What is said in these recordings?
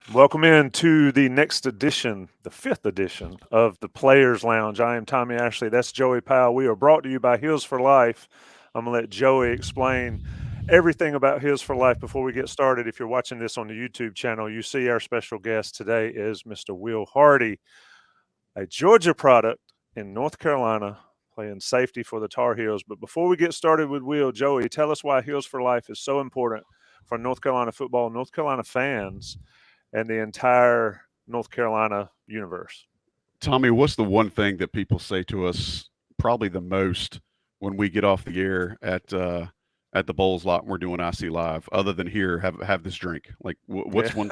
Welcome in to the next edition, the fifth edition of the Players Lounge. I am Tommy Ashley. That's Joey Powell. We are brought to you by Heels4Life. I'm going to let Joey explain everything about Heels4Life before we get started. If you're watching this on the YouTube channel, you see our special guest today is Mr. Will Hardy, a Georgia product in North Carolina, playing safety for the Tar Heels. But before we get started with Will, Joey, tell us why Heels4Life is so important for North Carolina football, North Carolina fans, and the entire North Carolina universe. Tommy, what's the one thing that people say to us probably the most when we get off the air at the bowls lot and we're doing IC live, other than here, have this drink? Like, Yeah. what's one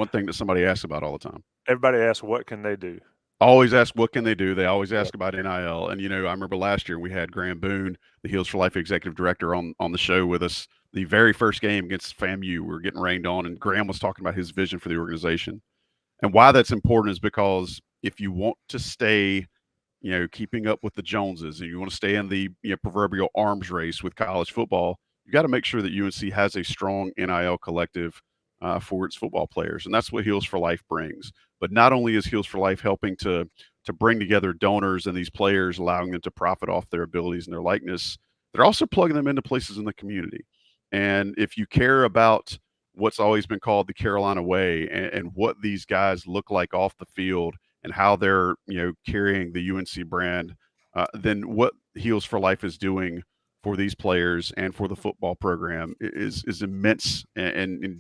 thing that somebody asks about all the time? Everybody asks, what can they do? Always ask what can they do. They always Yeah. ask about NIL. And I remember last year we had Graham Boone, the Heels4Life executive director, on the show with us. The very first game against FAMU, we were getting rained on, and Graham was talking about his vision for the organization. And why that's important is because if you want to stay, keeping up with the Joneses, and you want to stay in the proverbial arms race with college football, you got to make sure that UNC has a strong NIL collective for its football players, and that's what Heels4Life brings. But not only is Heels4Life helping to bring together donors and these players, allowing them to profit off their abilities and their likeness, they're also plugging them into places in the community. And if you care about what's always been called the Carolina way, and what these guys look like off the field and how they're carrying the UNC brand, then what Heels4Life is doing for these players and for the football program is immense and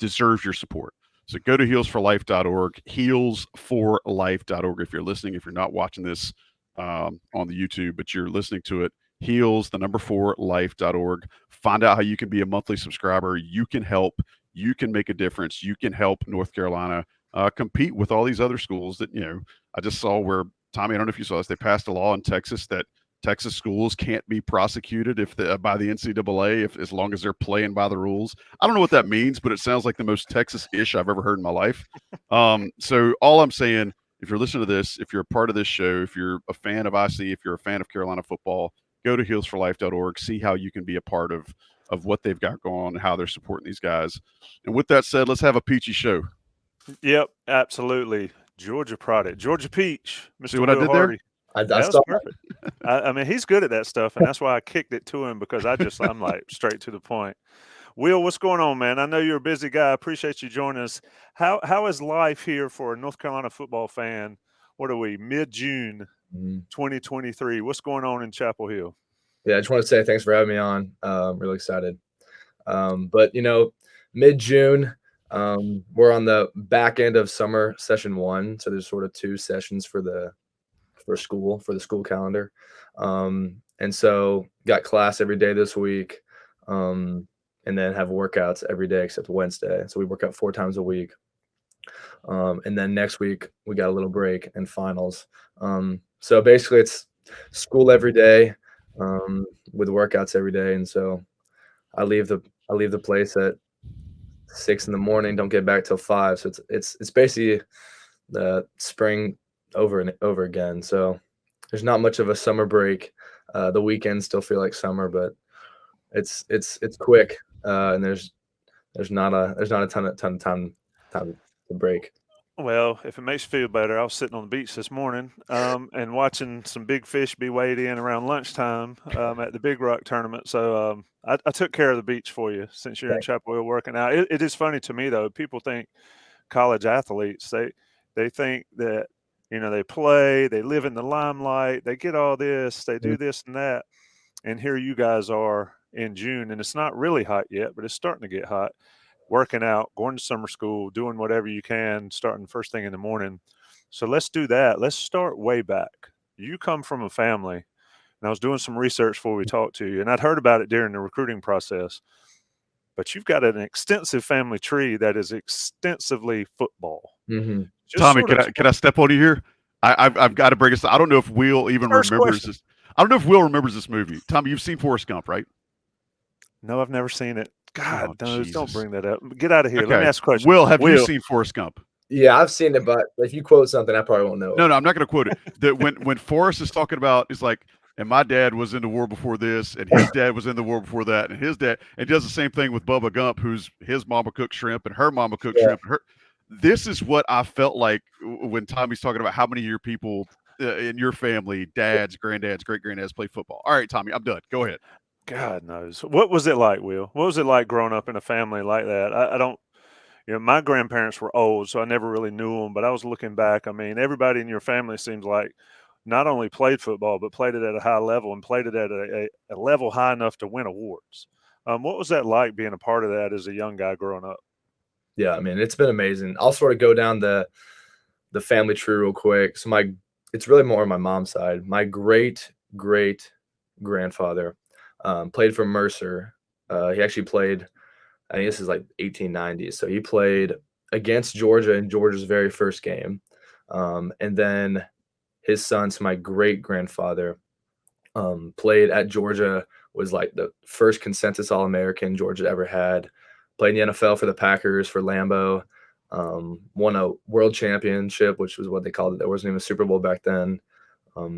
deserves your support. So go to heels4life.org, heels4life.org. If you're listening, if you're not watching this on the YouTube, but you're listening to it, heels, the number 4life.org. Find out how you can be a monthly subscriber. You can help. You can make a difference. You can help North Carolina compete with all these other schools that, I just saw where, Tommy, I don't know if you saw this, they passed a law in Texas that Texas schools can't be prosecuted by the NCAA as long as they're playing by the rules. I don't know what that means, but it sounds like the most Texas-ish I've ever heard in my life. So all I'm saying, if you're listening to this, if you're a part of this show, if you're a fan of IC, if you're a fan of Carolina football, go to heels4life.org, see how you can be a part of what they've got going on and how they're supporting these guys. And with that said, let's have a peachy show. Yep, absolutely. Georgia product, Georgia peach, See Mr. what I Will did there? Hardy. I That was saw that. perfect. I mean, he's good at that stuff, and that's why I kicked it to him because I'm like straight to the point. Will, what's going on, man? I know you're a busy guy. I appreciate you joining us. How is life here for a North Carolina football fan? What are we, mid-June 2023? What's going on in Chapel Hill? Yeah, I just want to say thanks for having me on. Really excited. But mid-June, we're on the back end of summer session 1, so there's sort of 2 sessions for the school calendar, and so got class every day this week, and then have workouts every day except Wednesday. So we work out 4 times a week, and then next week we got a little break and finals. So basically it's school every day, with workouts every day, and so I leave the place at 6 in the morning, don't get back till 5. So it's basically the spring over and over again. So there's not much of a summer break. The weekends still feel like summer, but it's quick, and there's not a ton of time to break. Well, if it makes you feel better, I was sitting on the beach this morning and watching some big fish be weighed in around lunchtime at the Big Rock tournament. So I took care of the beach for you since you're in Chapel Hill working out. It is funny to me, though. People think college athletes, they think that, they play, they live in the limelight, they get all this, they do this and that. And here you guys are in June, and it's not really hot yet, but it's starting to get hot. Working out, going to summer school, doing whatever you can, starting first thing in the morning. So let's do that. Let's start way back. You come from a family, and I was doing some research before we talked to you, and I'd heard about it during the recruiting process, but you've got an extensive family tree that is extensively football. Mm-hmm. Tommy, can I step on you here? I've got to bring us. I don't know if Will even remembers this. I don't know if Will remembers this movie. Tommy, you've seen Forrest Gump, right? No, I've never seen it. God, no, Jesus. Don't bring that up. Get out of here. Okay. Let me ask a question. Will, have you seen Forrest Gump? Yeah, I've seen it, but if you quote something, I probably won't know it. No, I'm not going to quote it. That when Forrest is talking about, it's like, and my dad was in the war before this, and his dad was in the war before that, and his dad, and does the same thing with Bubba Gump, his mama cooked shrimp, and her mama cooked shrimp. this is what I felt like when Tommy's talking about how many of your people in your family, dads, granddads, great granddads, play football. All right, Tommy, I'm done. Go ahead. God knows. What was it like, Will? What was it like growing up in a family like that? I don't, my grandparents were old, so I never really knew them. But I was looking back. I mean, everybody in your family seems like not only played football, but played it at a high level and played it at a level high enough to win awards. What was that like being a part of that as a young guy growing up? Yeah, I mean, it's been amazing. I'll sort of go down the family tree real quick. So it's really more on my mom's side. My great grandfather played for Mercer. He actually played, I think this is like 1890s. So he played against Georgia in Georgia's very first game. And then his son, so my great grandfather, played at Georgia, was like the first consensus All-American Georgia ever had. Played in the NFL for the Packers, for Lambeau. Won a world championship, which was what they called it. There wasn't even a Super Bowl back then.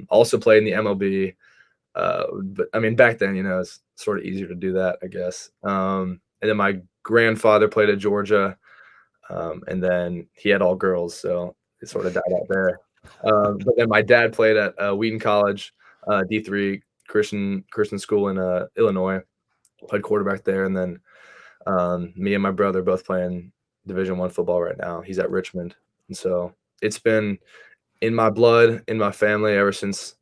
Also played in the MLB. But I mean, back then, it's sort of easier to do that, I guess. And then my grandfather played at Georgia, and then he had all girls, so it sort of died out there. But then my dad played at Wheaton College, D3 Christian school in Illinois. Played quarterback there, and then me and my brother both playing Division I football right now. He's at Richmond, and so it's been in my blood, in my family ever since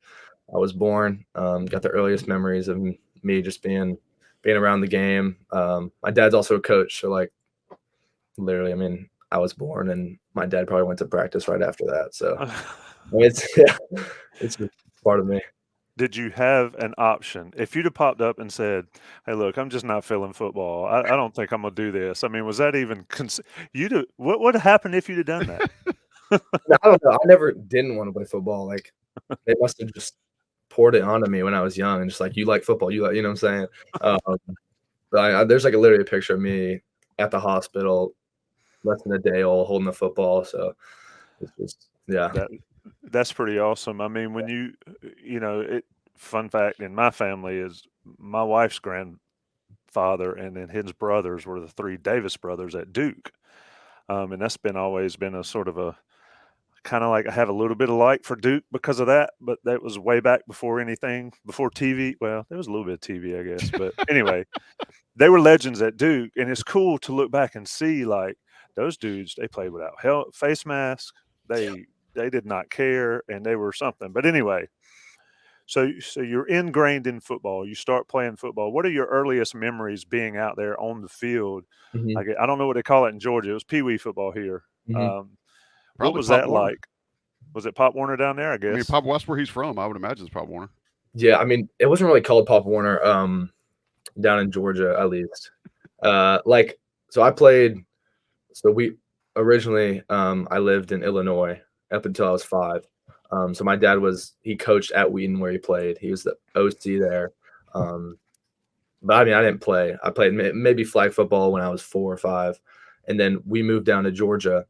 I was born. Got the earliest memories of me just being around the game. My dad's also a coach, so like literally, I mean, I was born and my dad probably went to practice right after that. So it's just part of me. Did you have an option? If you'd have popped up and said, "Hey, look, I'm just not feeling football. I don't think I'm gonna do this." I mean, was that even what would have happened if you'd have done that? No, I don't know. I never didn't want to play football. Like they must have just poured it onto me when I was young and just like, you like football, you know what I'm saying? But there's like literally a picture of me at the hospital, less than a day old, holding the football. So it's just, yeah. That's pretty awesome. I mean, when fun fact in my family is my wife's grandfather and then his brothers were the three Davis brothers at Duke. And that's always been a sort of a kind of like I have a little bit of like for Duke because of that, but that was way back before TV. Well, there was a little bit of TV, I guess. But anyway, they were legends at Duke. And it's cool to look back and see like those dudes, they played without face masks. They did not care, and they were something. But anyway, so you're ingrained in football. You start playing football. What are your earliest memories being out there on the field? Mhm. Like I don't know what they call it in Georgia. It was Pee Wee football here. Mhm. What was Pop that Warner. like? Was it Pop Warner down there? I guess. I mean, Pop, that's where he's from. I would imagine it's Pop Warner. Yeah, I mean, it wasn't really called Pop Warner down in Georgia, at least. So I played. So we originally, I lived in Illinois up until I was 5. So my dad he coached at Wheaton where he played. He was the OC there. But I mean, I didn't play. I played maybe flag football when I was 4 or 5. And then we moved down to Georgia.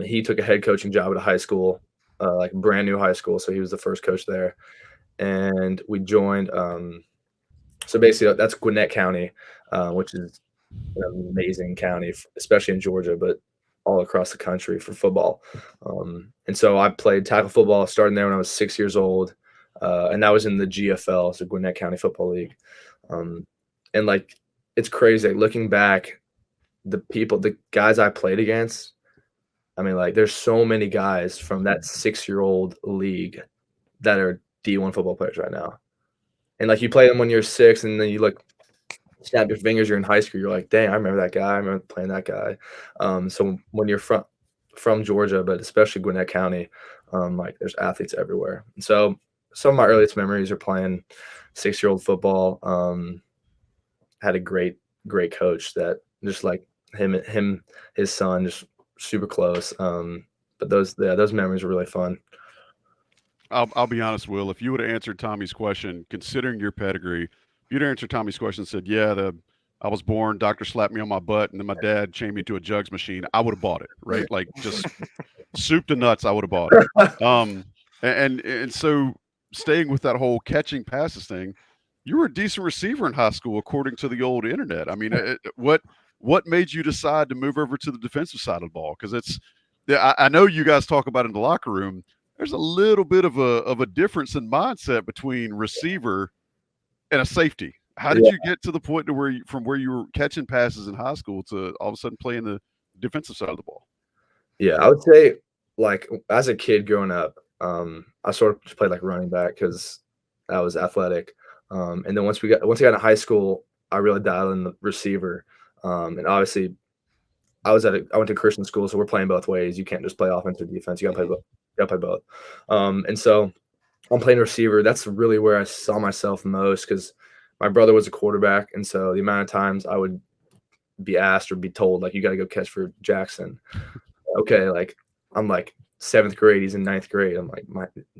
He took a head coaching job at a high school, like a brand new high school. So he was the first coach there. And we joined. So basically, that's Gwinnett County, which is an amazing county, especially in Georgia, but all across the country for football. And so I played tackle football starting there when I was 6 years old. And that was in the GFL, so Gwinnett County Football League. And like, it's crazy. Like, looking back, the guys I played against, I mean, like, there's so many guys from that 6-year-old league that are D1 football players right now. And like, you play them when you're 6, and then you snap your fingers, you're in high school, you're like, dang, I remember that guy. I remember playing that guy. So when you're from Georgia, but especially Gwinnett County, like, there's athletes everywhere. And so some of my earliest memories are playing 6-year-old football. Had a great coach that just like him, his son, just super close. But those memories were really fun. I'll be honest, Will. If you would have answered Tommy's question, considering your pedigree, if you'd answered Tommy's question and said, "Yeah, I was born, doctor slapped me on my butt, and then my dad chained me to a jugs machine," I would have bought it, right? Like, just soup to nuts, I would have bought it. And so staying with that whole catching passes thing, you were a decent receiver in high school, according to the old internet. I mean, what what made you decide to move over to the defensive side of the ball? Because I know you guys talk about it in the locker room. There's a little bit of a difference in mindset between receiver and a safety. How did you get to the point to from where you were catching passes in high school to all of a sudden playing the defensive side of the ball? Yeah, I would say, like, as a kid growing up, I sort of just played like running back because I was athletic. And then once I got into high school, I really dialed in the receiver. And obviously, I went to Christian school, so we're playing both ways. You can't just play offense or defense. You got to play both. You got to play both. And so I'm playing receiver. That's really where I saw myself most because my brother was a quarterback, and so the amount of times I would be asked or be told, like, you got to go catch for Jackson. Okay, like, I'm like 7th grade, he's in 9th grade. I'm like,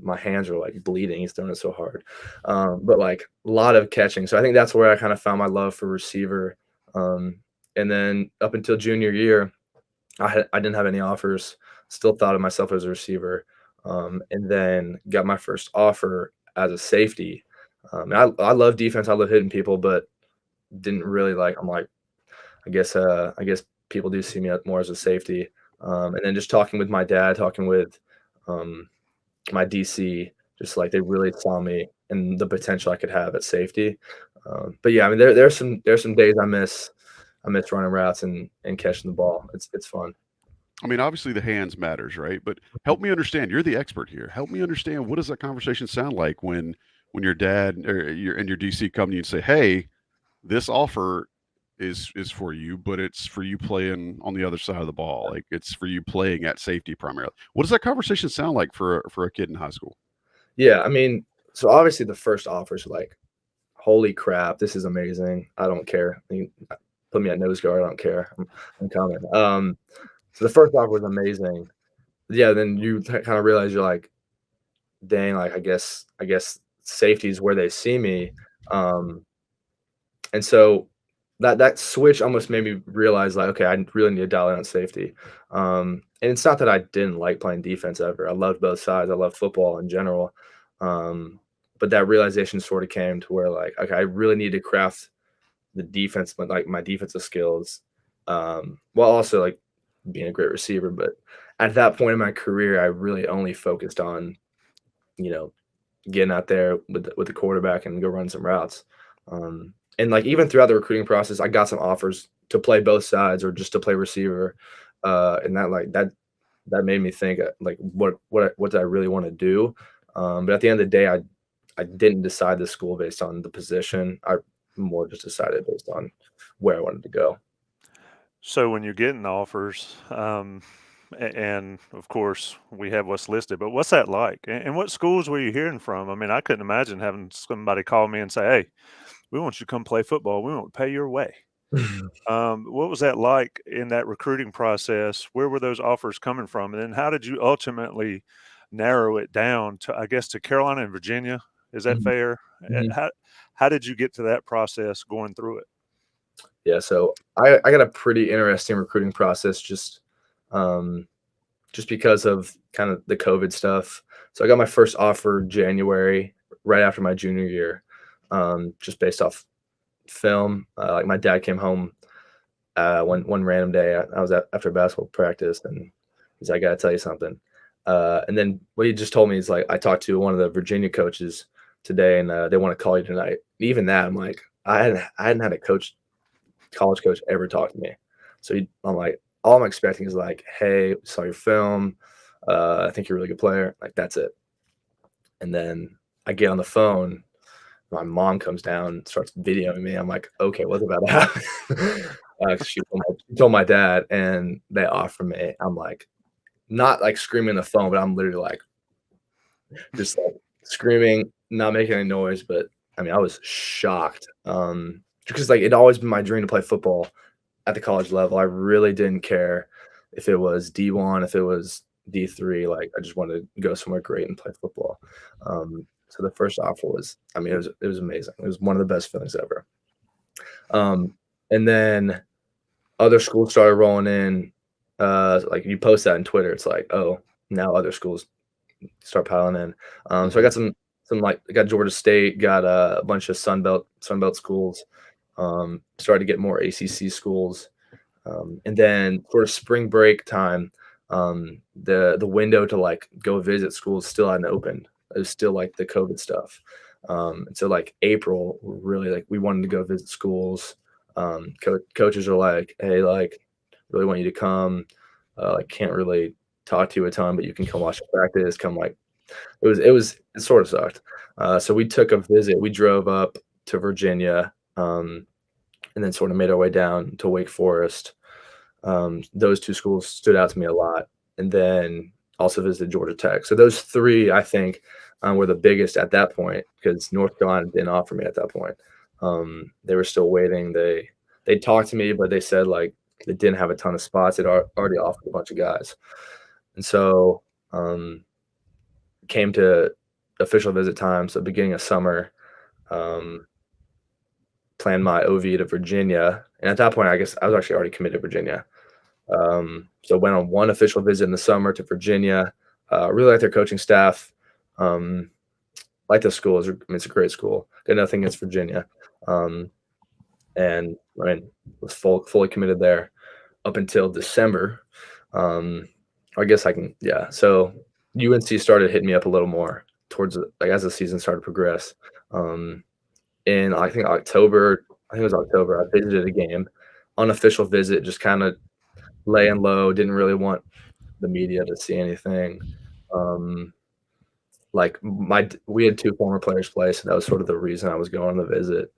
my hands are like bleeding. He's throwing it so hard. But like a lot of catching. So I think that's where I kind of found my love for receiver. And then up until junior year, I didn't have any offers. Still thought of myself as a receiver. And then got my first offer as a safety. And I love defense. I love hitting people, but didn't really like. I'm like, I guess people do see me more as a safety. And then just talking with my dad, talking with my DC, just like they really saw me and the potential I could have at safety. But yeah, I mean, there's some days I miss running routes and catching the ball. It's fun. I mean, obviously the hands matters, right? But help me understand. You're the expert here. Help me understand, what does that conversation sound like when your dad or your DC come to you and say, "Hey, this offer is for you, but it's for you playing on the other side of the ball. Like, it's for you playing at safety primarily." What does that conversation sound like for a kid in high school? Yeah, I mean, so obviously the first offers are like, holy crap, this is amazing. I don't care. I mean, put me at nose guard. I don't care. I'm coming. So the first offer was amazing. Yeah, then you kind of realize you're like, dang, like I guess safety is where they see me. And so that switch almost made me realize, like, okay, I really need to dial in on safety. And it's not that I didn't like playing defense ever. I loved both sides. I loved football in general. But that realization sort of came to where, like, okay, I really need to craft the defense, but like my defensive skills, while also like being a great receiver. But at that point in my career, I really only focused on, getting out there with the quarterback and go run some routes. And like even throughout the recruiting process, I got some offers to play both sides or just to play receiver. And that made me think, like, what do I really want to do? But at the end of the day, I didn't decide the school based on the position. I more just decided based on where I wanted to go. So when you're getting offers, and of course we have what's listed, but what's that like? And what schools were you hearing from? I mean, I couldn't imagine having somebody call me and say, "Hey, we want you to come play football. We won't pay your way." What was that like in that recruiting process? Where were those offers coming from? And then how did you ultimately narrow it down to, I guess, to Carolina and Virginia? Is that Mhm. fair? Mhm. How did you get to that process going through it? Yeah, so I got a pretty interesting recruiting process just because of kind of the COVID stuff. So I got my first offer January, right after my junior year, just based off film. Like my dad came home one random day. I was after basketball practice, and he's like, "I gotta tell you something." And then what he just told me is, like, I talked to one of the Virginia coaches today, and they want to call you tonight. Even that, I'm like, I hadn't had a college coach ever talk to me. So I'm like, all I'm expecting is like, "Hey, saw your film. I think you're a really good player." Like, that's it. And then I get on the phone. My mom comes down and starts videoing me. I'm like, okay, what's about to happen? She told my dad, and they offer me. I'm like, not like screaming on the phone, but I'm literally like, just like screaming, not making any noise. But I mean, I was shocked. Because like it'd always been my dream to play football at the college level. I really didn't care if it was D1, if it was D3. Like, I just wanted to go somewhere great and play football. So the first offer was, I mean, it was amazing. It was one of the best feelings ever. And then other schools started rolling in. Like you post that on Twitter, it's like, oh, now other schools start piling in. So I got some like, I got Georgia State, got a bunch of Sunbelt schools. Started to get more ACC schools. And then sort of spring break time, the window to like go visit schools still hadn't opened. It was still like the COVID stuff. And so like April, really like we wanted to go visit schools. Coaches are like, hey, like really want you to come. Like can't really talk to you a ton, but you can come watch the practice. Come like it sort of sucked. So we took a visit. We drove up to Virginia, and then sort of made our way down to Wake Forest. Those two schools stood out to me a lot, and then also visited Georgia Tech. So those three, I think, were the biggest at that point because North Carolina didn't offer me at that point. They were still waiting. They talked to me, but they said like they didn't have a ton of spots. They'd already offered a bunch of guys, and so came to official visit time. So beginning of summer, planned my OV to Virginia, and at that point, I guess I was actually already committed to Virginia. So went on one official visit in the summer to Virginia. Really like their coaching staff. Like the school. It's a great school. Got nothing against Virginia. And I mean, was fully committed there up until December. I guess I can, yeah. So UNC started hitting me up a little more towards like as the season started to progress. In I think October, I think it was October, I visited a game, unofficial visit, just kind of laying low, didn't really want the media to see anything. Like we had two former players play, so that was sort of the reason I was going on the visit.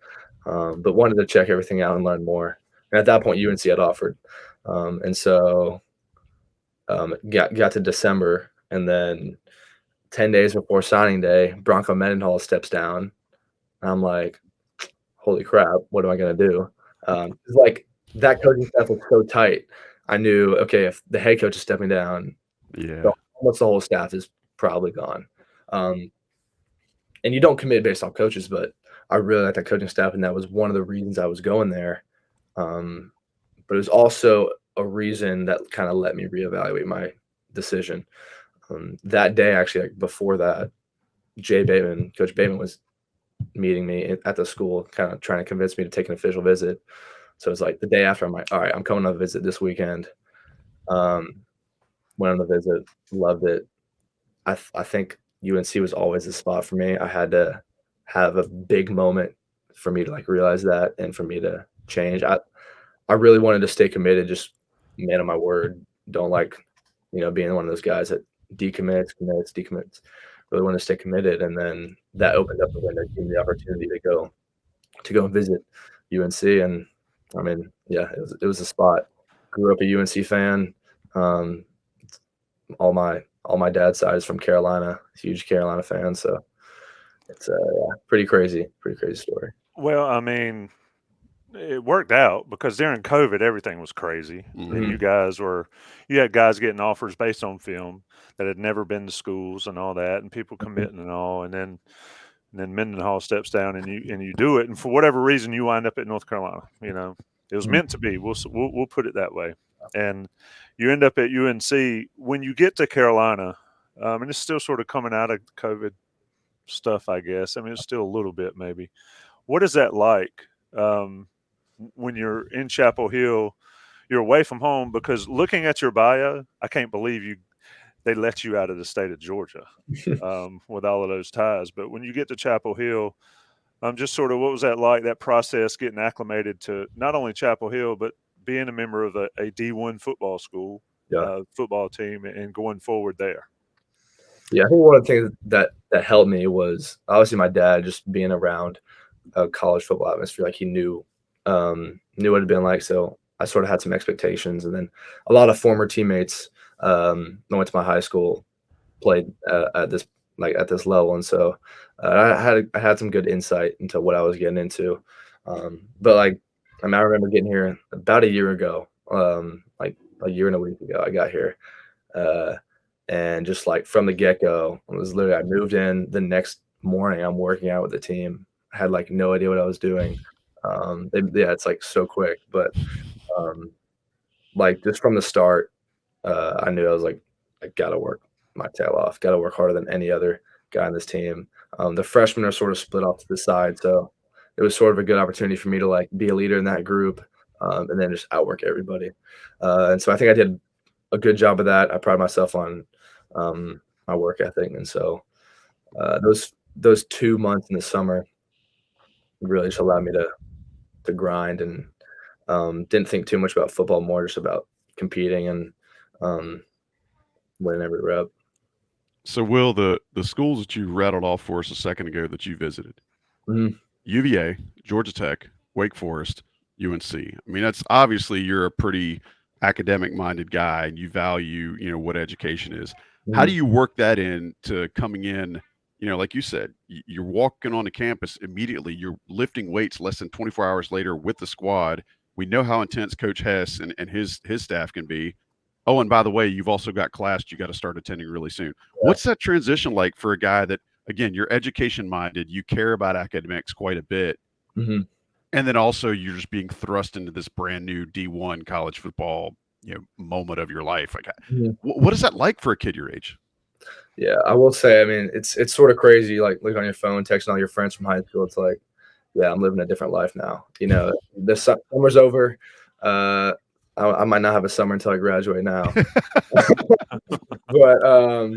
But wanted to check everything out and learn more. And at that point, UNC had offered, and so got to December, and then 10 days before signing day, Bronco Mendenhall steps down. I'm like, holy crap, what am I gonna do? Like that coaching staff was so tight. I knew, okay, if the head coach is stepping down, almost the whole staff is probably gone. And you don't commit based off coaches, but I really like that coaching staff, and that was one of the reasons I was going there. But it was also a reason that kind of let me reevaluate my decision. That day, actually, like before that, Coach Bateman was meeting me at the school, kind of trying to convince me to take an official visit. So it's like the day after, I'm like, all right, I'm coming on a visit this weekend. Went on the visit, loved it. I think UNC was always the spot for me. I had to have a big moment for me to like realize that and for me to change. I really wanted to stay committed, just man of my word. Don't like, being one of those guys that decommits. Really want to stay committed. And then that opened up the window, gave me the opportunity to go and visit UNC. And I mean, yeah, it was a spot. Grew up a UNC fan. All my dad's side is from Carolina, huge Carolina fan. So it's pretty crazy story. Well, I mean, it worked out because during COVID, everything was crazy. Mhm. And you had guys getting offers based on film that had never been to schools and all that, and people committing and all. And then Mendenhall steps down and you do it. And for whatever reason, you wind up at North Carolina. It was meant to be. We'll put it that way. And you end up at UNC. When you get to Carolina, and it's still sort of coming out of COVID stuff, I guess. I mean, it's still a little bit maybe. What is that like when you're in Chapel Hill? You're away from home, because looking at your bio, I can't believe they let you out of the state of Georgia with all of those ties. But when you get to Chapel Hill, just sort of what was that like, that process, getting acclimated to not only Chapel Hill, but being a member of a D1 football school, football team, and going forward there? Yeah, I think one of the things that helped me was obviously my dad, just being around a college football atmosphere. Like he knew what it'd been like. So I sort of had some expectations. And then a lot of former teammates that went to my high school played at this level. And so I had some good insight into what I was getting into. But like, I remember getting here about a year ago, like a year and a week ago, I got here. And just like from the get-go, I moved in the next morning. I'm working out with the team. I had like no idea what I was doing. It's like so quick, but like just from the start, I knew I was like, I gotta work my tail off, gotta work harder than any other guy on this team. The freshmen are sort of split off to the side, so it was sort of a good opportunity for me to like be a leader in that group. and then just outwork everybody. And so I think I did a good job of that. I pride myself on my work ethic, and so those 2 months in the summer really just allowed me to grind and didn't think too much about football, more just about competing and um, winning every rep. So, Will, the schools that you rattled off for us a second ago that you visited, Mhm. UVA, Georgia Tech, Wake Forest, UNC. I mean, that's obviously you're a pretty academic-minded guy, and you value, what education is. How do Mhm. you work that in to coming in? Like you said, you're walking onto campus immediately. You're lifting weights less than 24 hours later with the squad. We know how intense Coach Hess and his staff can be. Oh, and by the way, you've also got class you got to start attending really soon. Yeah. What's that transition like for a guy that, again, you're education minded, you care about academics quite a bit, Mhm. and then also you're just being thrust into this brand new D1 college football, moment of your life. Like, Mhm. what is that like for a kid your age? Yeah, I will say, I mean, it's sort of crazy. Like, look on your phone, texting all your friends from high school. It's like, yeah, I'm living a different life now. The summer's over. I might not have a summer until I graduate now. But no,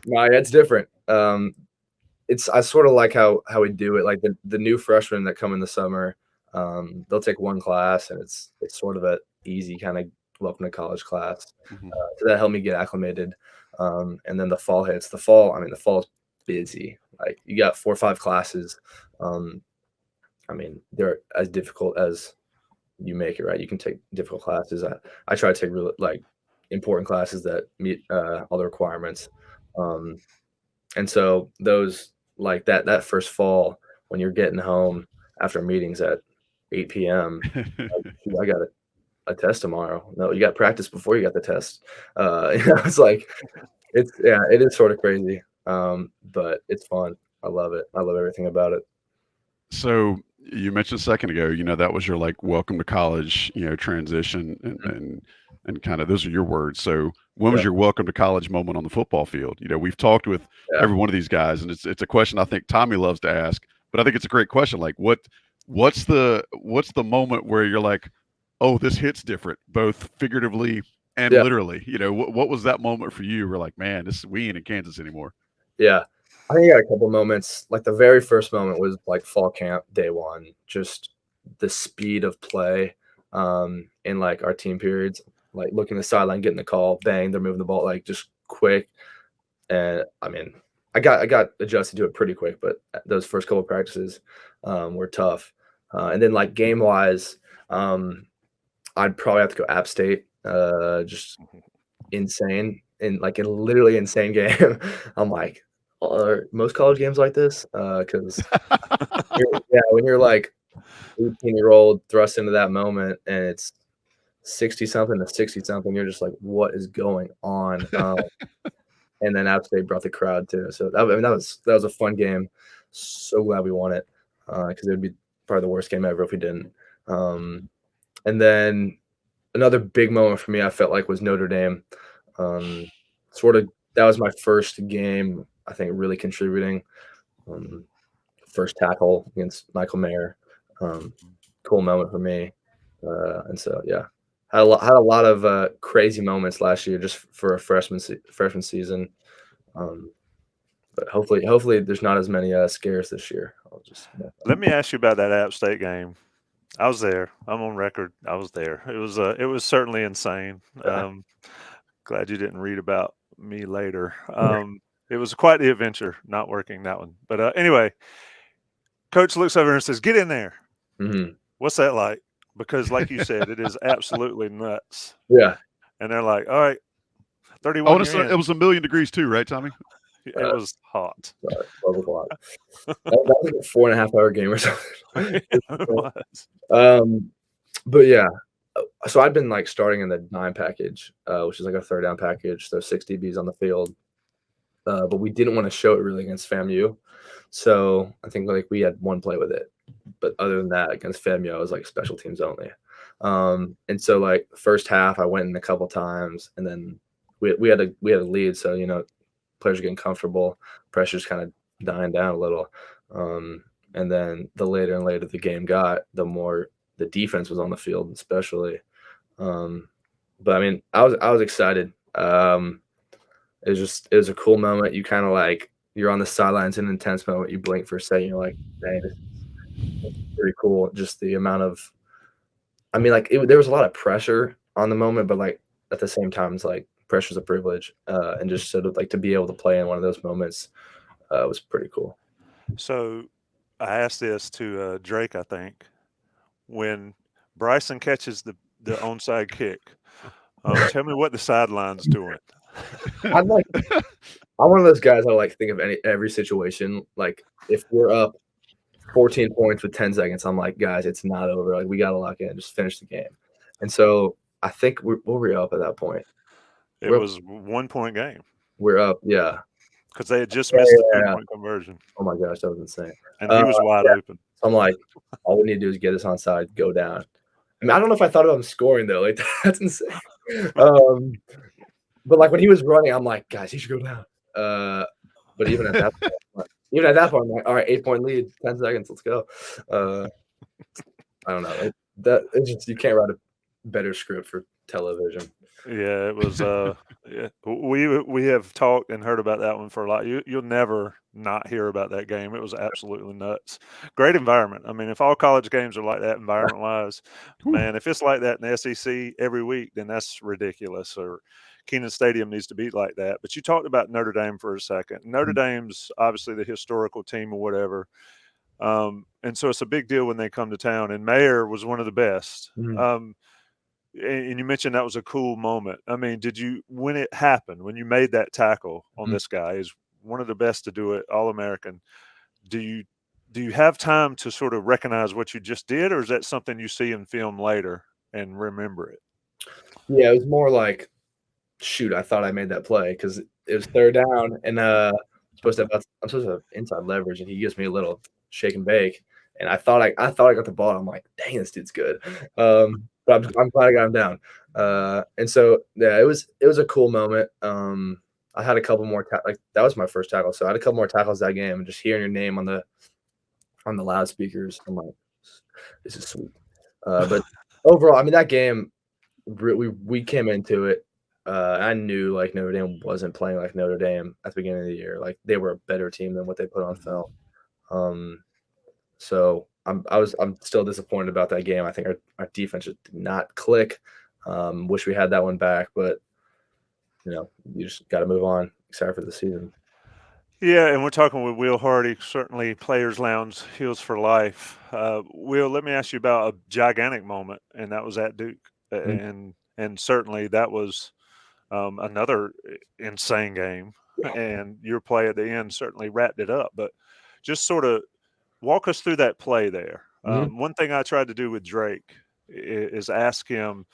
yeah, it's different. I sort of like how we do it. Like the new freshmen that come in the summer, they'll take one class, and it's sort of a easy kind of welcome to college class. Mhm. So that helped me get acclimated. And then the fall hits. The fall, I mean, the fall is busy. Like you got 4 or 5 classes. Um, I mean, they're as difficult as you make it, right? You can take difficult classes. I try to take really like important classes that meet all the requirements. Um, and so those like that first fall when you're getting home after meetings at 8 p.m. like, "Shoot, I got a test tomorrow." No, you got practice before you got the test. It's like it is sort of crazy. But it's fun. I love it. I love everything about it. So you mentioned a second ago, that was your like welcome to college, transition Mhm. and kind of those are your words. So when was Yeah, your welcome to college moment on the football field? We've talked with yeah, every one of these guys, and it's a question I think Tommy loves to ask, but I think it's a great question. Like what's the moment where you're like, oh, this hits different, both figuratively and yeah, literally? What was that moment for you? We're like, man, we ain't in Kansas anymore. yeah. I think I got a couple moments. Like the very first moment was like fall camp day one. Just the speed of play in like our team periods. Like looking at the sideline, getting the call, bang, they're moving the ball like just quick. And I mean, I got adjusted to it pretty quick, but those first couple of practices were tough. And then like game wise, I'd probably have to go App State. Just insane and like a literally insane game. I'm like, are most college games like this? Because yeah, when you're like 18-year-old thrust into that moment and it's 60 something to 60 something, you're just like, what is going on? And then App State brought the crowd too. So I mean, that was a fun game. So glad we won it because it would be probably the worst game ever if we didn't. Um, and then another big moment for me, I felt like was Notre Dame. Um, sort of that was my first game, I think, really contributing. Um, First tackle against Michael Mayer. Um, cool moment for me. And so yeah, had a lot of crazy moments last year just for a freshman season. Um, but hopefully there's not as many scares this year. Let me ask you about that App State game. I was there. I'm on record. I was there. It was certainly insane. Yeah. Glad you didn't read about me later. It was quite the adventure not working that one. But anyway, coach looks over and says, "Get in there." Mhm. What's that like? Because like you said, it is absolutely nuts. Yeah. And they're like, "All right, I 31, want to you're say it in." was a million degrees too, right, Tommy? It was hot. 12 o'clock. That was like a 4.5 hour game or something. It was. Um, but yeah, so I'd been like starting in the 9 package, which is like a third down package, so 6 DBs on the field. But we didn't want to show it really against FAMU. So I think like we had one play with it. But other than that, against FAMU, I was like special teams only. And so like first half, I went in a couple times, and then we had a lead, so players are getting comfortable, pressure's kind of dying down a little. And then the later and later the game got, the more the defense was on the field, especially. But I mean, I was excited. It was a cool moment. You kind of like you're on the sidelines in an intense moment. You blink for a second. You're like, dang, this is pretty cool. Just the amount of, I mean, like there was a lot of pressure on the moment, but like at the same time, it's like pressure's a privilege, and just sort of like to be able to play in one of those moments was pretty cool. So I asked this to Drake, I think, when Bryson catches the onside kick. Tell me what the sideline's doing. I'm one of those guys that like think of every situation. Like if we're up 14 points with 10 seconds, I'm like, guys, it's not over. Like we gotta lock in, just finish the game. And so I think what were we up at that point? It was 1 point game. We're up, yeah. Because they had just missed the 2-point conversion. Oh my gosh, that was insane. And he was wide open. So I'm like, all we need to do is get us onside, go down. I mean, I don't know if I thought about him scoring though. Like that's insane. But like when he was running, I'm like, guys, he should go down. But even at that point, I'm like, all right, 8-point lead, 10 seconds, let's go. I don't know. It's just you can't write a better script for television. Yeah, it was. Yeah, we have talked and heard about that one for a lot. You'll never not hear about that game. It was absolutely nuts. Great environment. I mean, if all college games are like that environment wise, man, if it's like that in the SEC every week, then that's ridiculous. Or Kenan Stadium needs to be like that. But you talked about Notre Dame for a second. Notre Dame's obviously the historical team or whatever. And so it's a big deal when they come to town. And Mayer was one of the best. And you mentioned that was a cool moment. I mean, when it happened, when you made that tackle on this guy, is one of the best to do it, All-American. Do you have time to sort of recognize what you just did, or is that something you see in film later and remember it? Yeah, it was more like, shoot, I thought I made that play because it was third down, and I'm supposed to have inside leverage, and he gives me a little shake and bake, and I thought I got the ball. I'm like, dang, this dude's good. But I'm glad I got him down. And so yeah, it was a cool moment. I had a couple more that was my first tackle, so I had a couple more tackles that game, and just hearing your name on the loudspeakers, I'm like, this is sweet. But overall, I mean, that game, we came into it. I knew like Notre Dame wasn't playing like Notre Dame at the beginning of the year. Like they were a better team than what they put on film. So I'm still disappointed about that game. I think our defense just did not click. Wish we had that one back, but you just got to move on. Excited for the season. Yeah, and we're talking with Will Hardy, certainly Players Lounge, Heels4Life. Will, let me ask you about a gigantic moment, and that was at Duke, and certainly that was another insane game, and your play at the end certainly wrapped it up. But just sort of walk us through that play there. One thing I tried to do with Drake is ask him,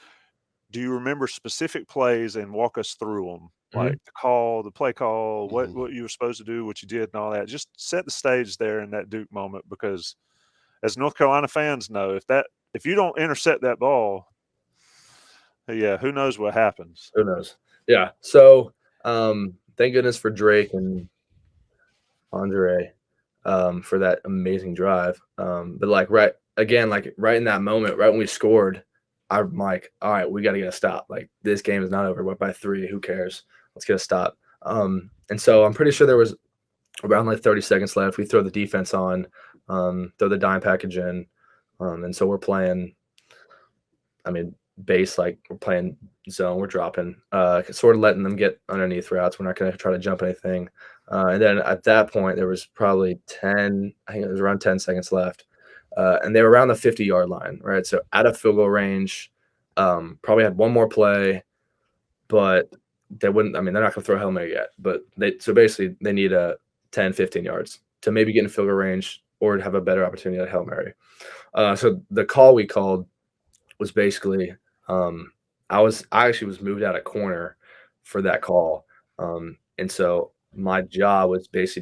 do you remember specific plays and walk us through them? Like the play call, what you were supposed to do, what you did, and all that. Just set the stage there in that Duke moment, because as North Carolina fans know, if you don't intercept that ball, yeah, who knows what happens? Who knows? Yeah. So thank goodness for Drake and Andre for that amazing drive. But like right in that moment, right when we scored, I'm like, all right, we got to get a stop. Like this game is not over. We're by 3. Who cares? Let's get a stop. And so I'm pretty sure there was around like 30 seconds left. We throw the defense on, throw the dime package in. And so we're playing, I mean, base, like we're playing zone, we're dropping, sort of letting them get underneath routes. We're not going to try to jump anything. And then at that point, there was probably I think it was around 10 seconds left. And they were around the 50-yard line, right? So out of field goal range, probably had one more play, but they're not going to throw a Hail Mary yet. But basically they need 10, 15 yards to maybe get in field goal range or to have a better opportunity at Hail Mary. So the call we called was basically, I actually was moved out of corner for that call. And so my job was basically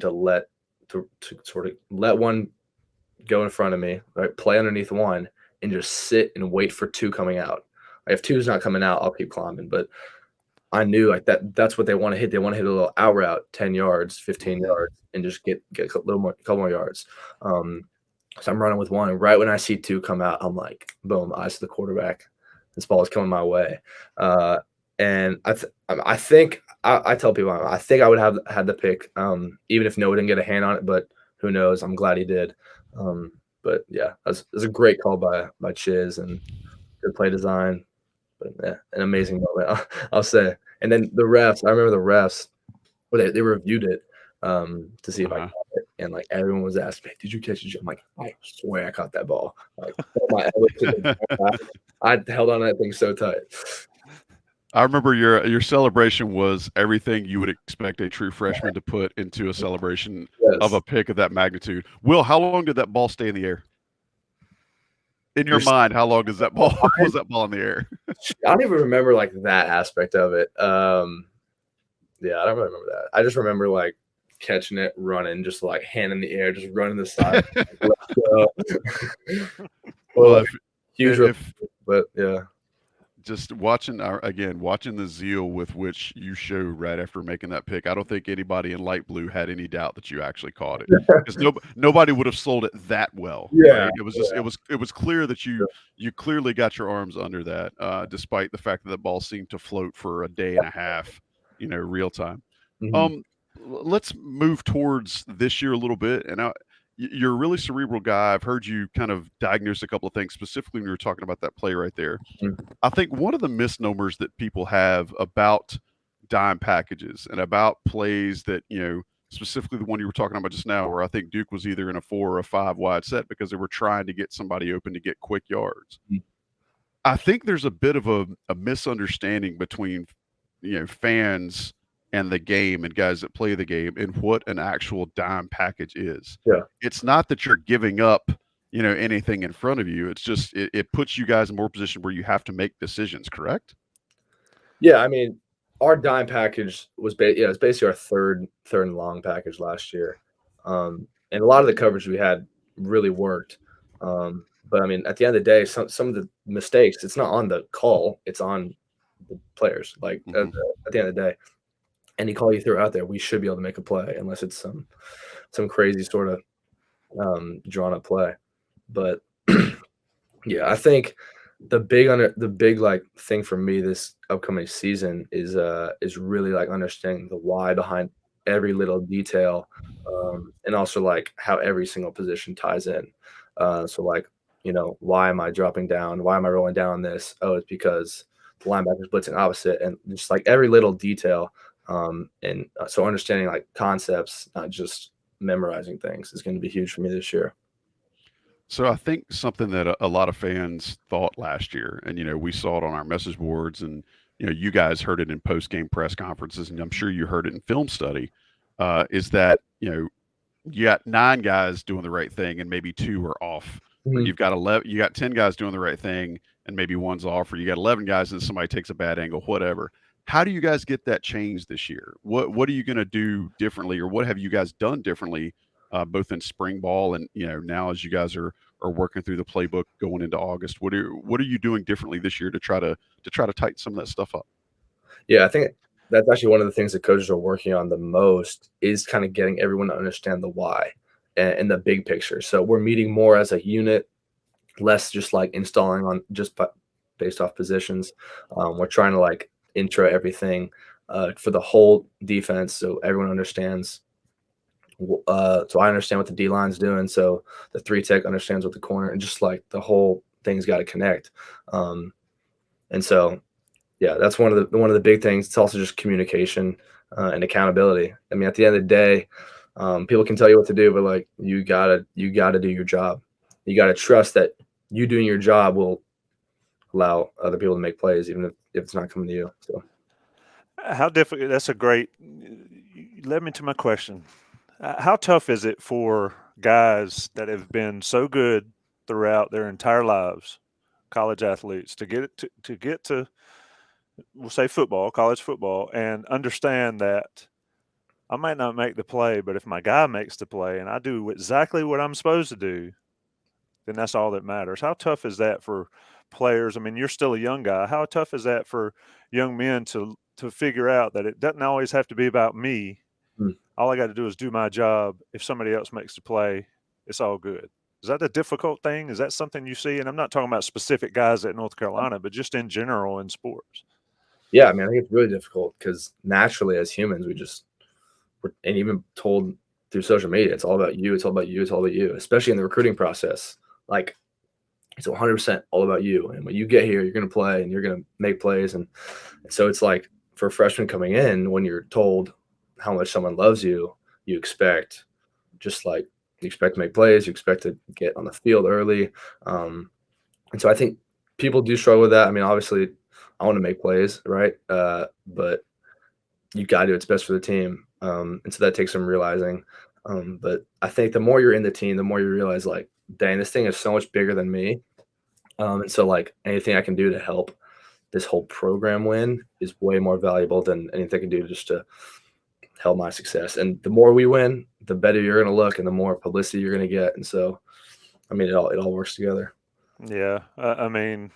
to sort of let one go in front of me, right? Play underneath one and just sit and wait for 2 coming out. Like if 2's not coming out, I'll keep climbing. But I knew like that's what they want to hit. They want to hit a little out route, 10 yards, 15 yards, and just get a couple more yards. So I'm running with one, and right when I see two come out, I'm like, boom, eyes to the quarterback. This ball is coming my way. And I think I tell people I think I would have had the pick, even if Noah didn't get a hand on it. But who knows? I'm glad he did. But yeah, it was a great call by Chiz and good play design. But yeah, an amazing moment, I'll say. And then the refs, I remember the refs, well, they reviewed it to see if I caught it, and like everyone was asking me, "Did you catch it?" I'm like, I swear I caught that ball. Like my elbow to the ground. I held on to that thing so tight. I remember your celebration was everything you would expect a true freshman to put into a celebration of a pick of that magnitude. Will, how long did that ball stay in the air? In your mind, how long does that ball was that ball in the air? I don't even remember like that aspect of it. Yeah, I don't really remember that. I just remember like catching it, running, just like hand in the air, just running the side. Well, but yeah. Just watching the zeal with which you show right after making that pick. I don't think anybody in light blue had any doubt that you actually caught it, because nobody would have sold it that well. Yeah, right? It was just it was clear that you clearly got your arms under that, despite the fact that the ball seemed to float for a day and a half, real time. Mm-hmm. Let's move towards this year a little bit, and you're a really cerebral guy. I've heard you kind of diagnose a couple of things, specifically when you were talking about that play right there. Mm-hmm. I think one of the misnomers that people have about dime packages and about plays that, specifically the one you were talking about just now, where I think Duke was either in a 4 or a 5 wide set because they were trying to get somebody open to get quick yards. Mm-hmm. I think there's a bit of a misunderstanding between, fans and the game and guys that play the game and what an actual dime package is. Yeah. It's not that you're giving up, anything in front of you. It's just it puts you guys in more position where you have to make decisions, correct? Yeah, I mean, our dime package was it's basically our third and long package last year. And a lot of the coverage we had really worked. But I mean, at the end of the day, some of the mistakes, it's not on the call, it's on the players. Like at the end of the day, any call you throw out there, we should be able to make a play, unless it's some crazy sort of drawn up play. But yeah, I think the big like thing for me this upcoming season is really like understanding the why behind every little detail, and also like how every single position ties in. So like, why am I dropping down? Why am I rolling down on this? Oh, it's because the linebacker's blitzing opposite, and just like every little detail. And so understanding like concepts, not just memorizing things, is going to be huge for me this year. So I think something that a lot of fans thought last year, and we saw it on our message boards, and you guys heard it in post-game press conferences, and I'm sure you heard it in film study, is that you got 9 guys doing the right thing and maybe 2 are off. Mm-hmm. You've got 11, you got 10 guys doing the right thing and maybe 1's off, or you got 11 guys and somebody takes a bad angle, whatever. How do you guys get that changed this year? What are you going to do differently, or what have you guys done differently, both in spring ball and now as you guys are working through the playbook going into August? What are you doing differently this year to try to tighten some of that stuff up? Yeah, I think that's actually one of the things that coaches are working on the most, is kind of getting everyone to understand the why and the big picture. So we're meeting more as a unit, less just like installing on just based off positions. We're trying to like intro everything for the whole defense, so everyone understands. So I understand what the D line's doing, so the 3 tech understands what the corner, and just like the whole thing's got to connect. And so, yeah, that's one of the big things. It's also just communication and accountability. I mean, at the end of the day, people can tell you what to do, but like you gotta do your job. You gotta trust that you doing your job will allow other people to make plays, even if it's not coming to you. So, how difficult? That's a great. You led me to my question. How tough is it for guys that have been so good throughout their entire lives, college athletes, to get to we'll say football, college football, and understand that I might not make the play, but if my guy makes the play and I do exactly what I'm supposed to do, then that's all that matters. How tough is that for players? I mean, you're still a young guy. How tough is that for young men to figure out that it doesn't always have to be about me? All I got to do is do my job. If somebody else makes the play, it's all good. Is that a difficult thing? Is that something you see? And I'm not talking about specific guys at North Carolina, but just in general in sports. Yeah, I mean, I think it's really difficult because naturally, as humans, and even told through social media, it's all about you. It's all about you. It's all about you. Especially in the recruiting process, like it's 100% all about you. And when you get here, you're going to play and you're going to make plays. And so it's like for a freshman coming in, when you're told how much someone loves you, you expect you expect to make plays, you expect to get on the field early. And so I think people do struggle with that. I mean, obviously, I want to make plays, right? But you got to do what's best for the team. And so that takes some realizing. But I think the more you're in the team, the more you realize, like, dang, this thing is so much bigger than me. And so, like, anything I can do to help this whole program win is way more valuable than anything I can do just to help my success. And the more we win, the better you're going to look and the more publicity you're going to get. And so, I mean, it all works together. Yeah. I mean,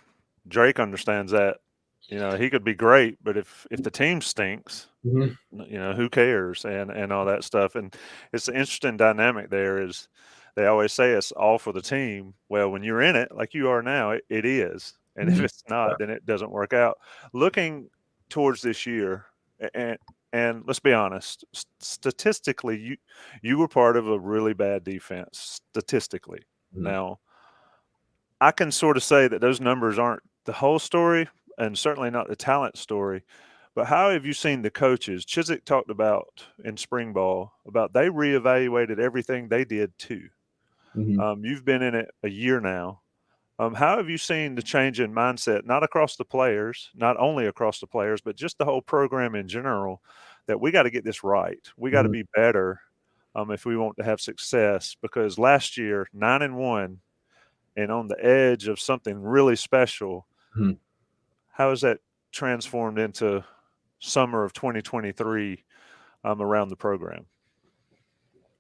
Drake understands that. You know, he could be great, but if the team stinks, Mhm. you know, who cares and all that stuff. And it's an interesting dynamic there is they always say it's all for the team. Well, when you're in it, like you are now, it is. And if Mhm. it's not, then it doesn't work out. Looking towards this year, and and let's be honest, statistically, you were part of a really bad defense statistically. Mhm. Now, I can sort of say that those numbers aren't the whole story and certainly not the talent story. But how have you seen the coaches? Chiswick talked about in spring ball about they reevaluated everything they did too. Mhm. You've been in it a year now. How have you seen the change in mindset, not across the players, not only across the players, but just the whole program in general, that we got to get this right. We got to Mhm. be better if we want to have success. Because last year, 9-1, and on the edge of something really special. Mhm. How has that transformed into summer of 2023 around the program?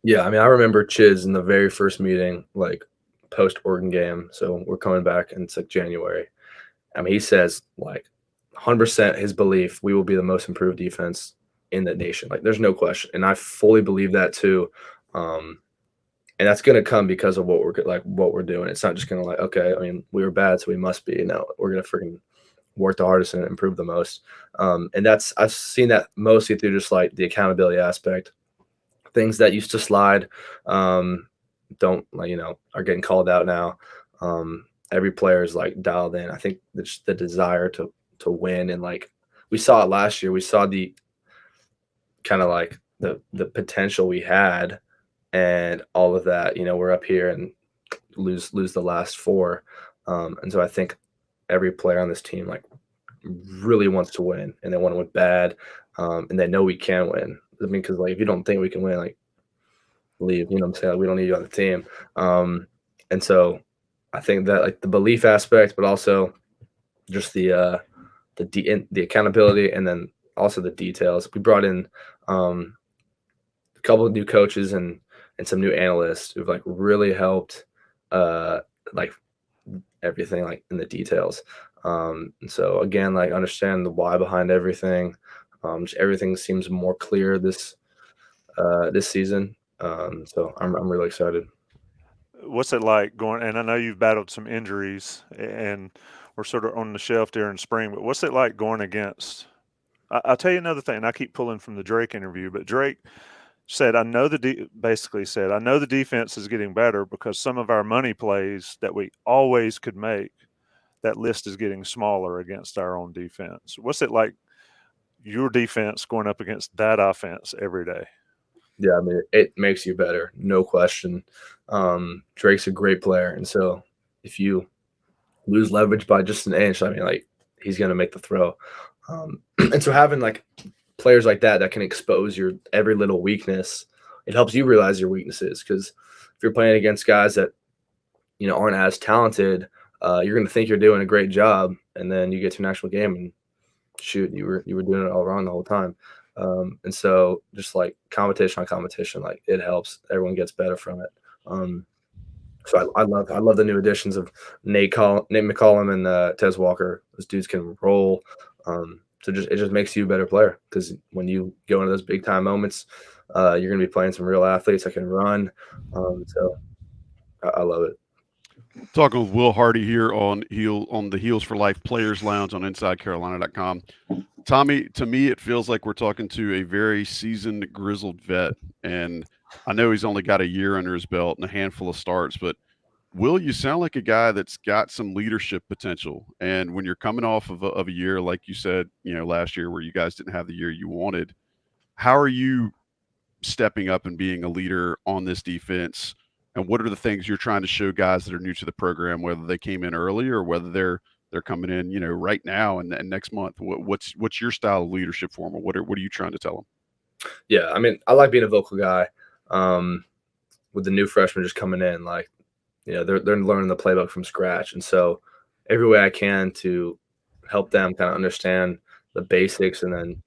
Yeah, I mean, I remember Chiz in the very first meeting, like post Oregon game. So we're coming back and it's like January. I mean, he says like 100% his belief we will be the most improved defense in the nation. Like, there's no question, and I fully believe that too. And that's going to come because of what we're doing. It's not just going to like, okay, I mean, we were bad, so we must be. No, we're going to freaking work the hardest and improve the most. And I've seen that mostly through just like the accountability aspect. Things that used to slide, don't like, are getting called out now. Every player is like dialed in. I think just the desire to win, and like we saw it last year. We saw the kind of like the potential we had, and all of that. We're up here and lose the last four, and so I think every player on this team like really wants to win, and they want to win bad, and they know we can win. I mean, because like if you don't think we can win, like leave. You know what I'm saying? Like, we don't need you on the team. And so I think that like the belief aspect, but also just the accountability, and then also the details. We brought in a couple of new coaches and some new analysts who've like really helped like everything like in the details. And so again, like understand the why behind everything. Just everything seems more clear this season. So I'm really excited. What's it like going? And I know you've battled some injuries, and we're sort of on the shelf during spring. But what's it like going against? I'll tell you another thing. I keep pulling from the Drake interview, but Drake said, basically said, I know the defense is getting better because some of our money plays that we always could make, that list is getting smaller against our own defense. What's it like, your defense going up against that offense every day? Yeah, I mean, it makes you better, no question. Drake's a great player, and so if you lose leverage by just an inch, I mean, like he's gonna make the throw. And so having like players like that can expose your every little weakness, it helps you realize your weaknesses. Because if you're playing against guys that aren't as talented, you're gonna think you're doing a great job, and then you get to an actual game and shoot, you were doing it all wrong the whole time. And so just like competition on competition, like it helps. Everyone gets better from it. So I love the new additions of Nate McCollum and Tez Walker. Those dudes can roll. So it just makes you a better player, because when you go into those big time moments, you're gonna be playing some real athletes that can run. So I love it. Talking with Will Hardy here on the Heels for Life Players Lounge on InsideCarolina.com. Tommy, to me, it feels like we're talking to a very seasoned, grizzled vet, and I know he's only got a year under his belt and a handful of starts, but Will, you sound like a guy that's got some leadership potential. And when you're coming off of a year, like you said, last year where you guys didn't have the year you wanted, how are you stepping up and being a leader on this defense? And what are the things you're trying to show guys that are new to the program, whether they came in early or whether they're coming in, right now and next month? What's your style of leadership for them, or what are you trying to tell them? Yeah, I mean, I like being a vocal guy. With the new freshmen just coming in, like, they're learning the playbook from scratch, and so every way I can to help them kind of understand the basics, and then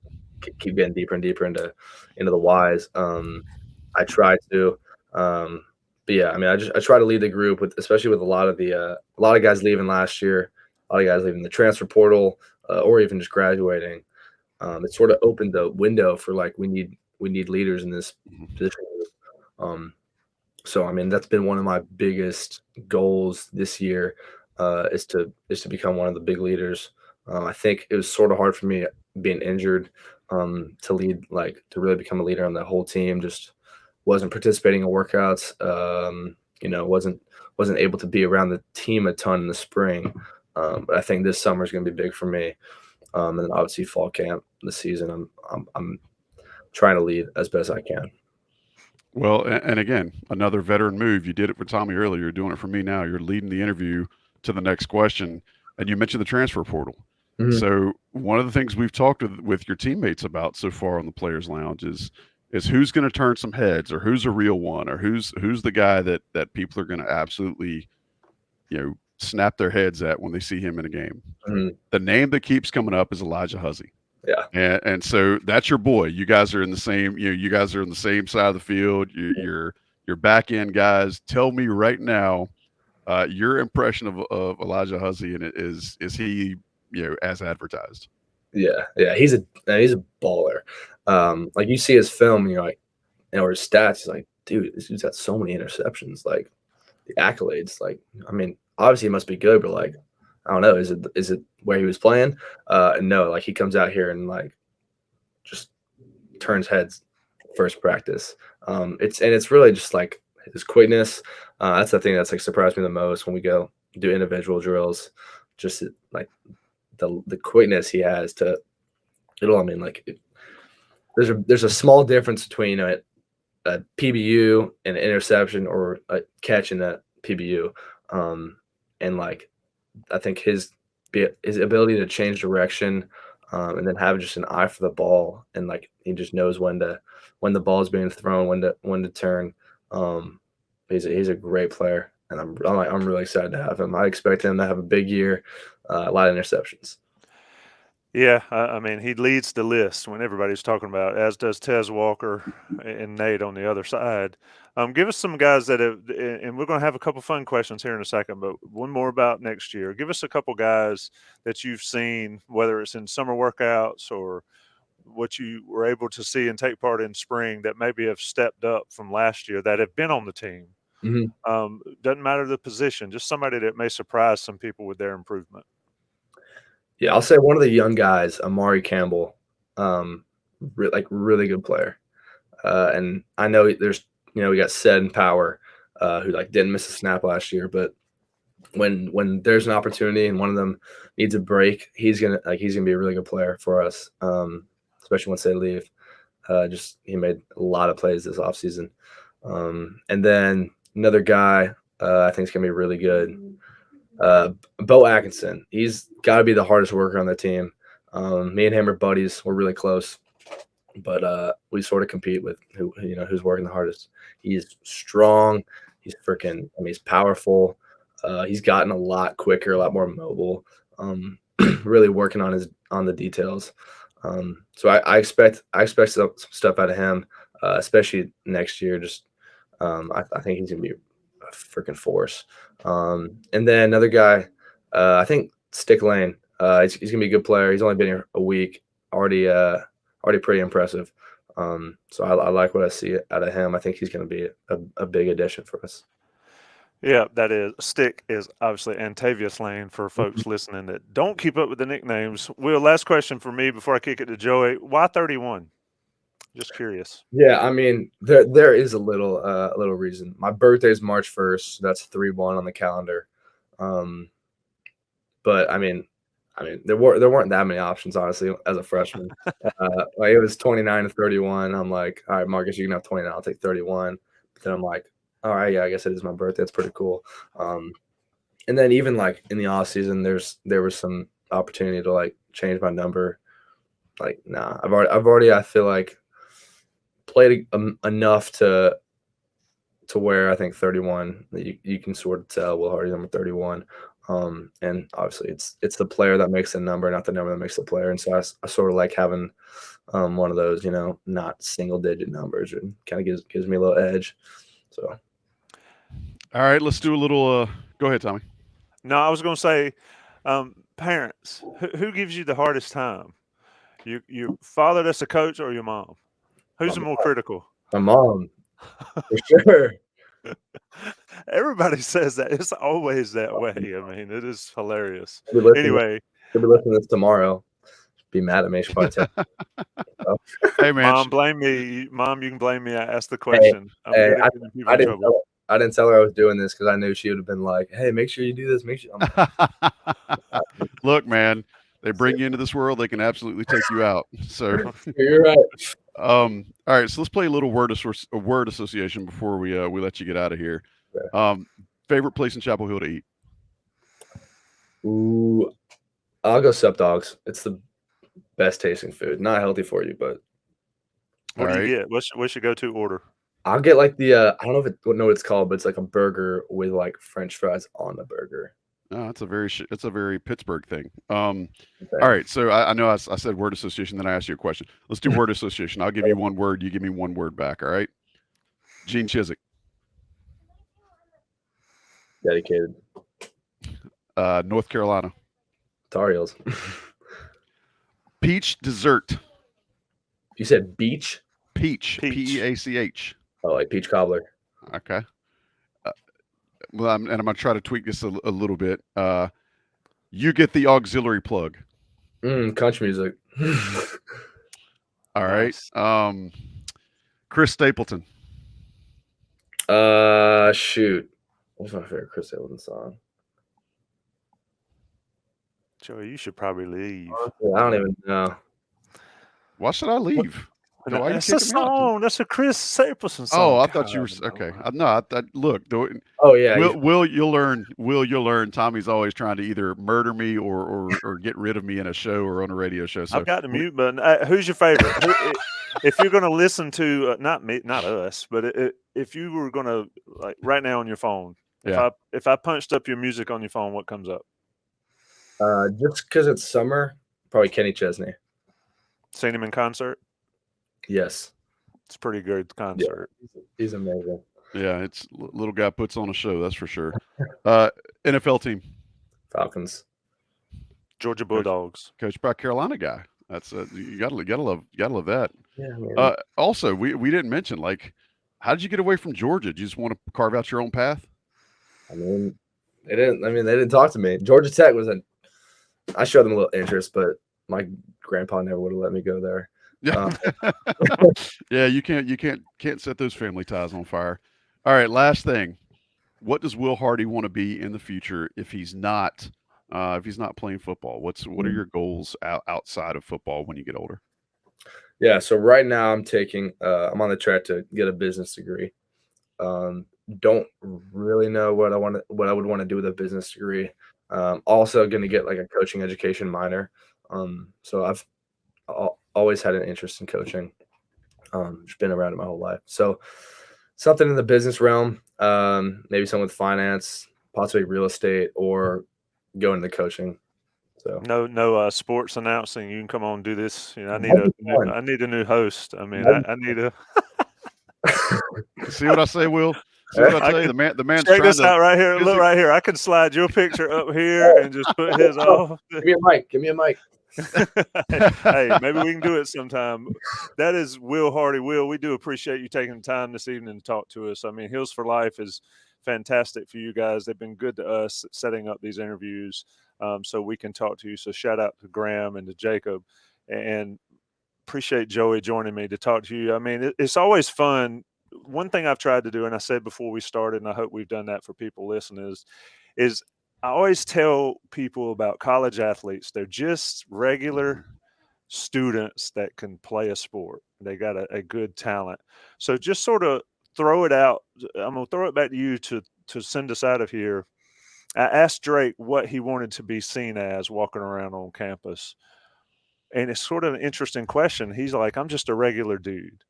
keep getting deeper and deeper into the whys. I try to, but yeah, I mean, I try to lead the group especially with a lot of guys leaving last year, a lot of guys leaving the transfer portal, or even just graduating. It sort of opened the window for like we need leaders in this position. So I mean, that's been one of my biggest goals this year, is to become one of the big leaders. I think it was sort of hard for me being injured, to lead, like to really become a leader on the whole team. Just wasn't participating in workouts. Wasn't able to be around the team a ton in the spring. But I think this summer is going to be big for me. And then obviously fall camp this season, I'm trying to lead as best I can. Well, and again, another veteran move. You did it for Tommy earlier. You're doing it for me now. You're leading the interview to the next question. And you mentioned the transfer portal. Mhm. So one of the things we've talked with your teammates about so far on the Players Lounge is who's going to turn some heads, or who's a real one, or who's the guy that people are going to absolutely, snap their heads at when they see him in a game. Mhm. The name that keeps coming up is Elijah Hussey. Yeah. And so that's your boy. You guys are in the same, you guys are in the same side of the field. You're back end guys. Tell me right now, your impression of Elijah Hussey, and is he, as advertised? Yeah. He's a baller. Like you see his film, and you're like, or his stats, he's like, dude, this dude's got so many interceptions. Like the accolades, like, I mean, obviously he must be good, but like, I don't know. Is it where he was playing? No, like he comes out here and like just turns heads first practice. It's really just like his quickness. That's the thing that's like surprised me the most when we go do individual drills. Just like the quickness he has to it'll. I mean, like there's a small difference between a PBU and an interception, or a catch in that PBU, and like I think his ability to change direction, and then have just an eye for the ball, and like he just knows when the ball is being thrown, when to turn. He's a great player, and I'm really excited to have him. I expect him to have a big year, a lot of interceptions. Yeah, I mean, he leads the list when everybody's talking about, as does Tez Walker and Nate on the other side. Give us some guys that have, and we're going to have a couple fun questions here in a second, but one more about next year. Give us a couple guys that you've seen, whether it's in summer workouts or what you were able to see and take part in spring, that maybe have stepped up from last year, that have been on the team. Mm-hmm. Doesn't matter the position, just somebody that may surprise some people with their improvement. Yeah, I'll say one of the young guys, Amari Campbell, really good player. And I know there's, we got Sed and Power, who like didn't miss a snap last year, but when there's an opportunity and one of them needs a break, he's gonna be a really good player for us, especially once they leave. He made a lot of plays this offseason. And then another guy, I think is gonna be really good. Bo Atkinson, he's got to be the hardest worker on the team. Me and him are buddies. We're really close, but we sort of compete with who's working the hardest. He's strong. He's he's powerful. He's gotten a lot quicker, a lot more mobile. Really working on the details. So I expect some stuff out of him, especially next year. I think he's gonna be a freaking force. And then another guy, I think Stick Lane. He's gonna be a good player. He's only been here a week, already pretty impressive. So I like what I see out of him. I think he's gonna be a big addition for us. Yeah, that is. Stick is obviously Antavius Lane for folks listening that don't keep up with the nicknames. Will, last question for me before I kick it to Joey. Why 31? Just curious. Yeah, I mean, there is a little reason. My birthday is March 1st. So that's 3-1 on the calendar. But I mean, there weren't that many options, honestly, as a freshman. Like it was 29 to 31. I'm like, all right, Marcus, you can have 29. I'll take 31. But then I'm like, all right, yeah, I guess it is my birthday. That's pretty cool. And then even like in the off season, there was some opportunity to like change my number. Like, nah, I've already I feel like played enough to where I think 31 that you can sort of tell Will Hardy's number 31. And obviously it's the player that makes the number, not the number that makes the player. And so I sort of like having one of those, not single digit numbers, and kind of gives me a little edge. So all right, let's do a little go ahead, Tommy. No, I was going to say, parents, who gives you the hardest time? Your father that's a coach or your mom? Who's the more critical? My mom, for sure. Everybody says that. It's always that way. I mean, it is hilarious. Anyway. She'll be listening to this tomorrow. Be mad at me. She'll probably tell Hey, man. Mom, blame me. Mom, you can blame me. I asked the question. Hey, I didn't tell her I was doing this because I knew she would have been like, hey, make sure you do this. Make sure. Look, man, they bring you into this world, they can absolutely take you out. So you're right. All right, so let's play a little word association before we let you get out of here. Okay. Favorite place in Chapel Hill to eat? Ooh, I'll go Sup Dogs. It's the best tasting food. Not healthy for you, but what do you get? What's your go-to order? I'll get like the I don't know what it's called, but it's like a burger with like French fries on the burger. Oh, it's a very Pittsburgh thing. Okay. All right, so I know I said word association, then I asked you a question. Let's do word association. I'll give you one word, you give me one word back. All right. Gene Chizik. Dedicated. North Carolina. Tar Heels. Peach dessert. You said beach? Peach. Peach. Oh, like peach cobbler. Okay. Well, I'm going to try to tweak this a little bit. You get the auxiliary plug. Country music. All nice. Right. Chris Stapleton. Shoot. What's my favorite Chris Stapleton song? Joey, you should probably leave. I don't even know. Why should I leave? No, that's a song. That's a Chris Stapleton song. Oh, I thought you were okay. No, look. Oh yeah. Will you'll learn. Tommy's always trying to either murder me or get rid of me in a show or on a radio show. So I've got the mute button. Who's your favorite? If you're going to listen to not me, not us, but if you were going to like right now on your phone, if I punched up your music on your phone, what comes up? Just because it's summer, probably Kenny Chesney. Seen him in concert? Yes. It's a pretty good concert. Yeah, he's amazing. Yeah, it's little guy puts on a show, that's for sure. NFL team. Falcons. Georgia Bulldogs. Coached by Carolina guy. That's you gotta love that. Yeah. Also, we didn't mention, like, how did you get away from Georgia? Did you just want to carve out your own path? I mean, they didn't talk to me. Georgia Tech I showed them a little interest, but my grandpa never would have let me go there. Yeah. Yeah, you can't set those family ties on fire. All right, last thing. What does Will Hardy want to be in the future if he's not playing football? What are your goals outside of football when you get older? Yeah, so right now I'm on the track to get a business degree. Don't really know what I would want to do with a business degree. Also going to get like a coaching education minor. So I've always had an interest in coaching. Just been around it my whole life. So something in the business realm, maybe something with finance, possibly real estate, or go into coaching. So no sports announcing. You can come on and do this. I need a new host. I mean, I need a. See what I say, Will? See what I say? The man's check this out right here. Look right here. I can slide your picture up here and just put his off. Give me a mic. Hey, maybe we can do it sometime. That is Will Hardy. Will, we do appreciate you taking the time this evening to talk to us. I mean, Heels4Life is fantastic for you guys. They've been good to us setting up these interviews so we can talk to you. So shout out to Graham and to Jacob, and appreciate Joey joining me to talk to you. I mean, it's always fun. One thing I've tried to do, and I said before we started, and I hope we've done that for people listening, is I always tell people about college athletes. They're just regular students that can play a sport. They got a good talent. So just sort of throw it out. I'm gonna throw it back to you to send us out of here. I asked Drake what he wanted to be seen as walking around on campus. And it's sort of an interesting question. He's like, I'm just a regular dude.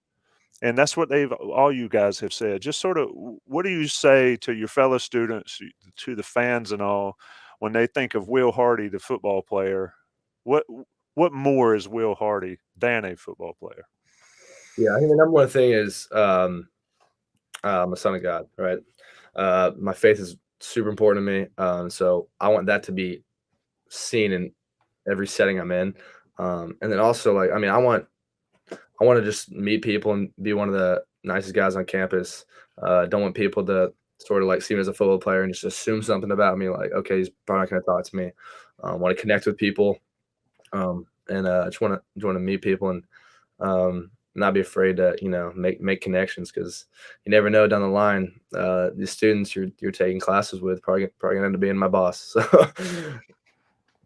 And that's what all you guys have said. Just sort of, what do you say to your fellow students, to the fans and all, when they think of Will Hardy, the football player? What what more is Will Hardy than a football player? Yeah, I think the number one thing is I'm a son of God, right? My faith is super important to me. So I want that to be seen in every setting I'm in. And then also, like, I mean, I want to just meet people and be one of the nicest guys on campus. Don't want people to sort of like see me as a football player and just assume something about me, like, okay, he's probably not going to talk to me. Want to connect with people, and just want to meet people and not be afraid to make connections, because you never know down the line. The students you're taking classes with probably gonna end up being my boss. So.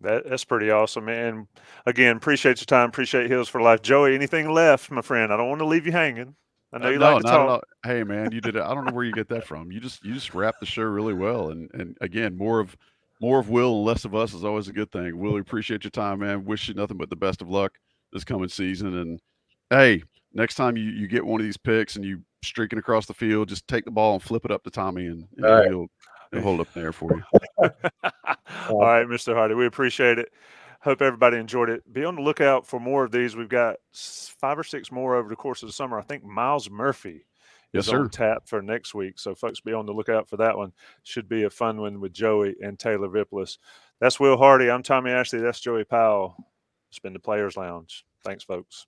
That's pretty awesome, man. Again, appreciate your time. Appreciate Heels for Life. Joey, anything left, my friend? I don't want to leave you hanging. I know you like No, to not at talk. all. Hey, man, you did it. I don't know where you get that from. You just wrapped the show really well, and again, more of Will and less of us is always a good thing. Will, we appreciate your time, man. Wish you nothing but the best of luck this coming season. And hey, next time you get one of these picks and you streaking across the field, just take the ball and flip it up to Tommy, and All right. he'll hold it up there for you. All right, Mr. Hardy, we appreciate it. Hope everybody enjoyed it. Be on the lookout for more of these. We've got 5 or 6 more over the course of the summer. I think Miles Murphy Yes, is on sir. tap for next week. So folks, be on the lookout for that one. Should be a fun one with Joey and Taylor Viplis. That's Will Hardy. I'm Tommy Ashley. That's Joey Powell. It's been the Players Lounge. Thanks, folks.